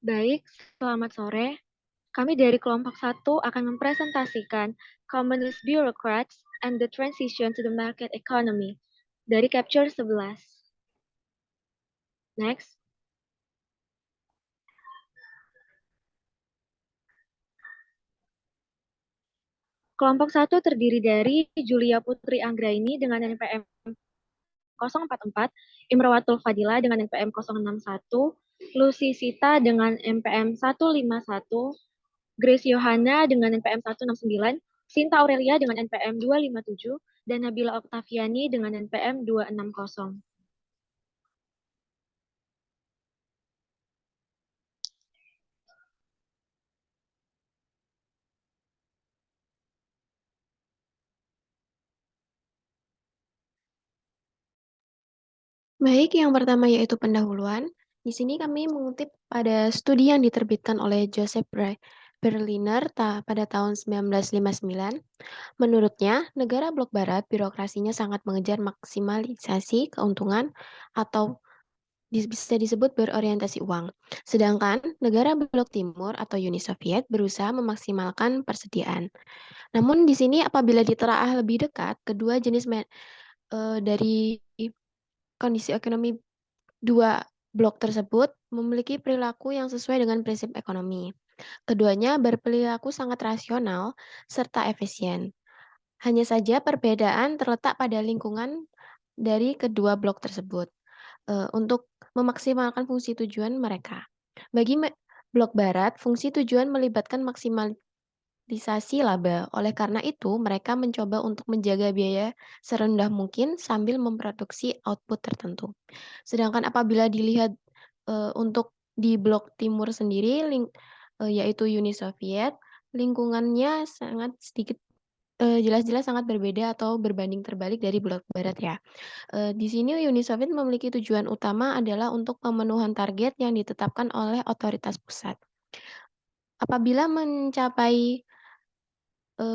Baik, selamat sore. Kami dari kelompok satu akan mempresentasikan Communist Bureaucrats and the Transition to the Market Economy dari Capture 11. Next. Kelompok satu terdiri dari Julia Putri Anggraini dengan NPM 044, Imrawatul Fadila dengan NPM 061, Lucy Sita dengan NPM 151, Grace Yohana dengan NPM 169, Sinta Aurelia dengan NPM 257, dan Nabila Oktaviani dengan NPM 260. Baik, yang pertama yaitu pendahuluan. Di sini kami mengutip pada studi yang diterbitkan oleh Joseph Berliner pada tahun 1959. Menurutnya, negara blok barat birokrasinya sangat mengejar maksimalisasi keuntungan atau bisa disebut berorientasi uang. Sedangkan negara blok timur atau Uni Soviet berusaha memaksimalkan persediaan. Namun di sini apabila ditelaah lebih dekat, kedua jenis dari kondisi ekonomi dua blok tersebut memiliki perilaku yang sesuai dengan prinsip ekonomi. Keduanya berperilaku sangat rasional serta efisien. Hanya saja perbedaan terletak pada lingkungan dari kedua blok tersebut untuk memaksimalkan fungsi tujuan mereka. Bagi blok barat, fungsi tujuan melibatkan maksimalisasi laba. Oleh karena itu, mereka mencoba untuk menjaga biaya serendah mungkin sambil memproduksi output tertentu. Sedangkan apabila dilihat untuk di blok timur sendiri, yaitu Uni Soviet, lingkungannya sangat sedikit jelas-jelas sangat berbeda atau berbanding terbalik dari blok barat ya. Di sini Uni Soviet memiliki tujuan utama adalah untuk pemenuhan target yang ditetapkan oleh otoritas pusat. Apabila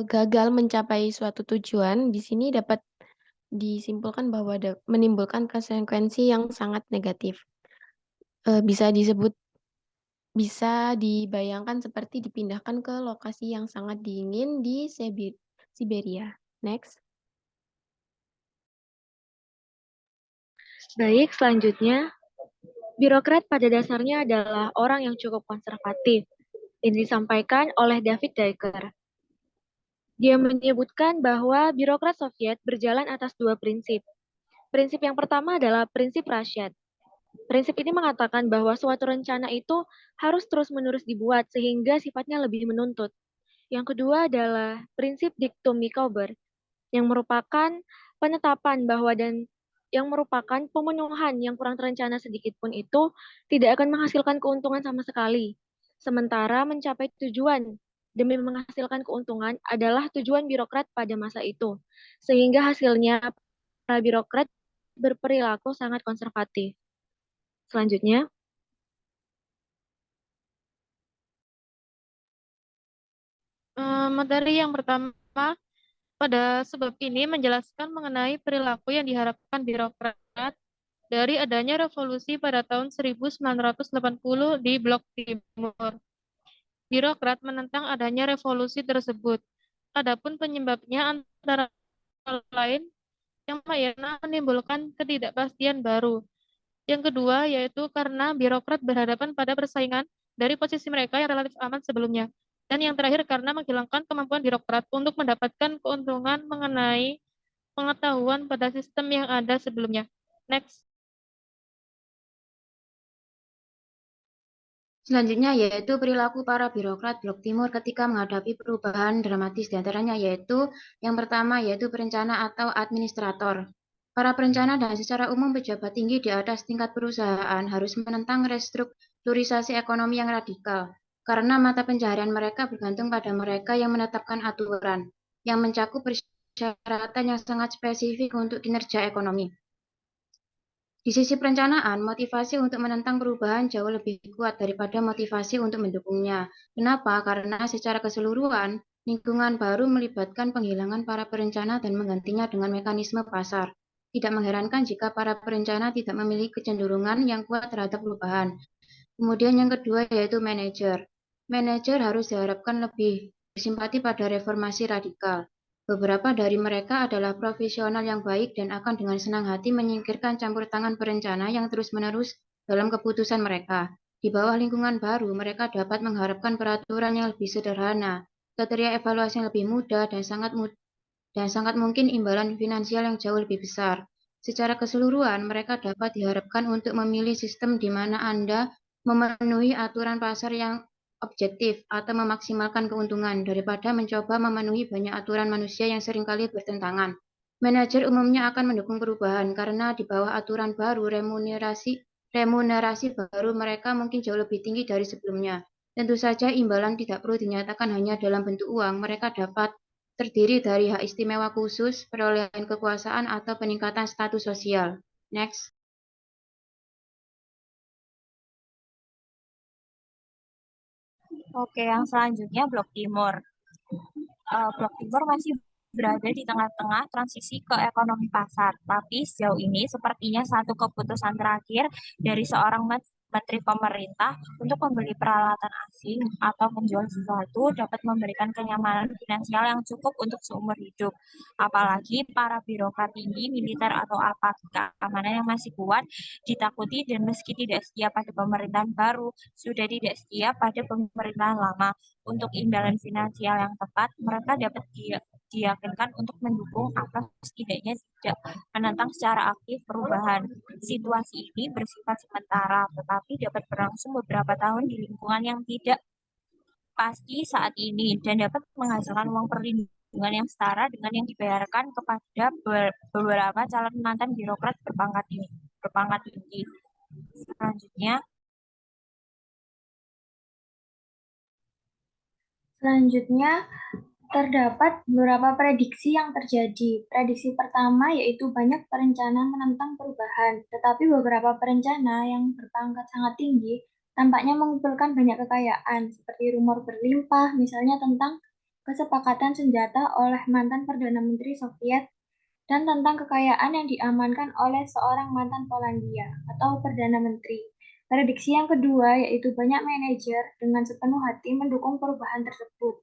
gagal mencapai suatu tujuan, di sini dapat disimpulkan bahwa menimbulkan konsekuensi yang sangat negatif. Bisa dibayangkan seperti dipindahkan ke lokasi yang sangat dingin di Siberia. Next. Baik, selanjutnya, birokrat pada dasarnya adalah orang yang cukup konservatif. Ini disampaikan oleh David Diker. Dia menyebutkan bahwa birokrat Soviet berjalan atas dua prinsip. Prinsip yang pertama adalah prinsip rasyat. Prinsip ini mengatakan bahwa suatu rencana itu harus terus-menerus dibuat sehingga sifatnya lebih menuntut. Yang kedua adalah prinsip dictum Micawber yang merupakan penetapan bahwa yang merupakan pemenuhan yang kurang terencana sedikit pun itu tidak akan menghasilkan keuntungan sama sekali. Sementara mencapai tujuan demi menghasilkan keuntungan adalah tujuan birokrat pada masa itu. Sehingga hasilnya para birokrat berperilaku sangat konservatif. Selanjutnya, Materi yang pertama pada sebab ini menjelaskan mengenai perilaku yang diharapkan birokrat dari adanya revolusi pada tahun 1980 di Blok Timur. Birokrat menentang adanya revolusi tersebut. Adapun penyebabnya antara lain yang pertama menimbulkan ketidakpastian baru. Yang kedua yaitu karena birokrat berhadapan pada persaingan dari posisi mereka yang relatif aman sebelumnya. Dan yang terakhir karena menghilangkan kemampuan birokrat untuk mendapatkan keuntungan mengenai pengetahuan pada sistem yang ada sebelumnya. Next. Selanjutnya yaitu perilaku para birokrat Blok Timur ketika menghadapi perubahan dramatis di antaranya yaitu yang pertama yaitu perencana atau administrator. Para perencana dan secara umum pejabat tinggi di atas tingkat perusahaan harus menentang restrukturisasi ekonomi yang radikal karena mata pencaharian mereka bergantung pada mereka yang menetapkan aturan yang mencakup persyaratan yang sangat spesifik untuk kinerja ekonomi. Di sisi perencanaan, motivasi untuk menentang perubahan jauh lebih kuat daripada motivasi untuk mendukungnya. Kenapa? Karena secara keseluruhan, lingkungan baru melibatkan penghilangan para perencana dan menggantinya dengan mekanisme pasar. Tidak mengherankan jika para perencana tidak memiliki kecenderungan yang kuat terhadap perubahan. Kemudian yang kedua yaitu manajer. Manajer harus diharapkan lebih bersimpati pada reformasi radikal. Beberapa dari mereka adalah profesional yang baik dan akan dengan senang hati menyingkirkan campur tangan perencana yang terus-menerus dalam keputusan mereka. Di bawah lingkungan baru, mereka dapat mengharapkan peraturan yang lebih sederhana, kriteria evaluasi yang lebih mudah, dan sangat mungkin imbalan finansial yang jauh lebih besar. Secara keseluruhan, mereka dapat diharapkan untuk memilih sistem di mana Anda memenuhi aturan pasar yang objektif atau memaksimalkan keuntungan daripada mencoba memenuhi banyak aturan manusia yang seringkali bertentangan. Manajer umumnya akan mendukung perubahan karena di bawah aturan baru remunerasi baru mereka mungkin jauh lebih tinggi dari sebelumnya. Tentu saja imbalan tidak perlu dinyatakan hanya dalam bentuk uang, mereka dapat terdiri dari hak istimewa khusus, perolehan kekuasaan, atau peningkatan status sosial. Next. Oke, yang selanjutnya Blok Timur. Blok Timur masih berada di tengah-tengah transisi ke ekonomi pasar, tapi sejauh ini sepertinya satu keputusan terakhir dari seorang menteri pemerintah untuk membeli peralatan asing atau menjual sesuatu dapat memberikan kenyamanan finansial yang cukup untuk seumur hidup. Apalagi para birokrat tinggi, militer atau aparat keamanan yang masih kuat ditakuti dan meski tidak setia pada pemerintahan baru, sudah tidak setia pada pemerintahan lama. Untuk imbalan finansial yang tepat, mereka dapat diyakinkan untuk mendukung atau setidaknya tidak menentang secara aktif perubahan. Situasi ini bersifat sementara, tetapi dapat berlangsung beberapa tahun di lingkungan yang tidak pasti saat ini dan dapat menghasilkan uang perlindungan yang setara dengan yang dibayarkan kepada beberapa calon mantan birokrat berpangkat tinggi. Selanjutnya, terdapat beberapa prediksi yang terjadi. Prediksi pertama yaitu banyak perencana menentang perubahan, tetapi beberapa perencana yang berpangkat sangat tinggi tampaknya mengumpulkan banyak kekayaan, seperti rumor berlimpah, misalnya tentang kesepakatan senjata oleh mantan Perdana Menteri Soviet dan tentang kekayaan yang diamankan oleh seorang mantan Polandia atau Perdana Menteri. Prediksi yang kedua yaitu banyak manajer dengan sepenuh hati mendukung perubahan tersebut,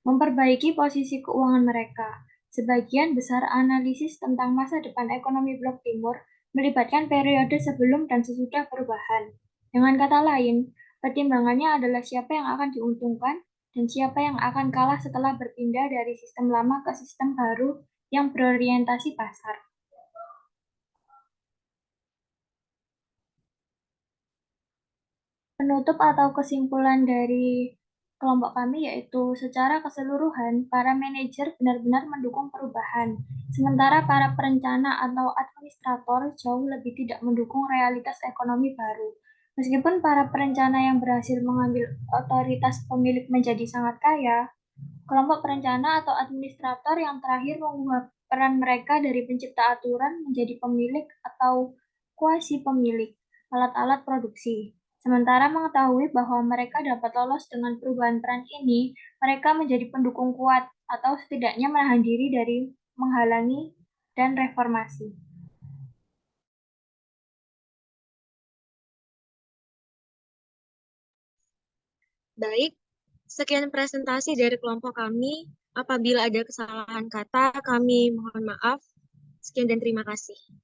memperbaiki posisi keuangan mereka. Sebagian besar analisis tentang masa depan ekonomi Blok Timur melibatkan periode sebelum dan sesudah perubahan. Dengan kata lain, pertimbangannya adalah siapa yang akan diuntungkan dan siapa yang akan kalah setelah berpindah dari sistem lama ke sistem baru yang berorientasi pasar. Penutup atau kesimpulan dari kelompok kami yaitu secara keseluruhan para manajer benar-benar mendukung perubahan, sementara para perencana atau administrator jauh lebih tidak mendukung realitas ekonomi baru. Meskipun para perencana yang berhasil mengambil otoritas pemilik menjadi sangat kaya, kelompok perencana atau administrator yang terakhir mengubah peran mereka dari pencipta aturan menjadi pemilik atau kuasi pemilik alat-alat produksi. Sementara mengetahui bahwa mereka dapat lolos dengan perubahan peran ini, mereka menjadi pendukung kuat atau setidaknya menahan diri dari menghalangi dan reformasi. Baik, sekian presentasi dari kelompok kami. Apabila ada kesalahan kata, kami mohon maaf. Sekian dan terima kasih.